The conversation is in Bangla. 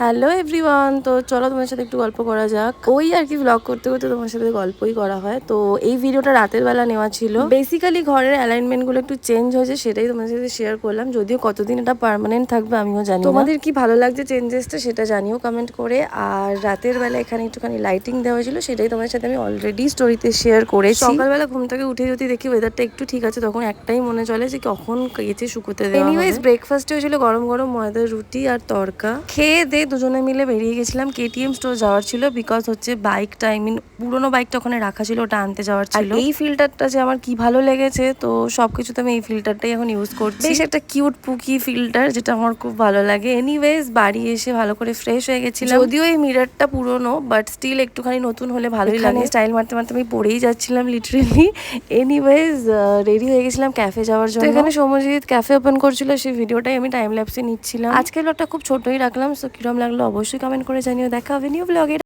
হ্যালো এভরিওয়ান, তো চলো তোমার সাথে একটু গল্প করা যাক। ওই আর কি ব্লগ করতে করতে তোমার সাথে গল্পই করা হয়। তো এই ভিডিওটা রাতের বেলা নেওয়া ছিল। বেসিক্যালি ঘরের অ্যালাইনমেন্ট গুলো একটু চেঞ্জ হয়েছে, সেটাই তোমার সাথে শেয়ার করলাম। যদিও কতদিন এটা পার্মানেন্ট থাকবে আমিও জানি না। তোমাদের কি ভালো লাগছে চেঞ্জেসটা সেটা জানিও কমেন্ট করে। আর রাতের বেলা এখানে একটুখানি লাইটিং দেওয়া হয়েছিল, সেটাই তোমার সাথে আমি অলরেডি স্টোরিতে শেয়ার করেছি। সকালবেলা ঘুম থেকে উঠে যদি দেখি ওয়েদারটা একটু ঠিক আছে, তখন একটাই মনে চলে যে কখন কেচে শুকোতে দেওয়া হবে। এনিওয়েজ ব্রেকফাস্টে হয়েছিল গরম গরম ময়দার রুটি আর তড়কা। খেয়ে দে দুজনে মিলে বেরিয়ে গেছিলাম। কেটিএম স্টোর যাওয়ার ছিল, বিকজ হচ্ছে বাইকটা পুরোনো বাইকটা ওখানে রাখা ছিল, ওটা আনতে যাওয়ার ছিল। এই ফিল্টারটা যে আমার কি ভালো লেগেছে, তো সবকিছুতে আমি এই ফিল্টারটাই এখন ইউজ করছি। বেশ একটা কিউট পুকি ফিল্টার, যেটা আমার খুব ভালো লাগে। এনিওয়েজ বাড়ি এসে ভালো করে ফ্রেশ হয়ে গেছিলাম। যদিও এই মিররটা পুরোনো, বাট স্টিল একটুখানি নতুন হলে ভালোই লাগে। স্টাইল মারতে মারতে আমি পড়েই যাচ্ছিলাম লিটারেলি। এনিওয়েজ রেডি হয়ে গেছিলাম ক্যাফে যাওয়ার জন্য। এখানে সৌম্যজিৎ ক্যাফে ওপেন করছিল, সেই ভিডিওটাই আমি টাইম ল্যাপসে নিচ্ছিলাম। আজকের ব্লগটা খুব ছোটই রাখলাম। সো কিরম লাগলো অবশ্যই কমেন্ট করে জানিও। দেখা হবে নিউ ব্লগে।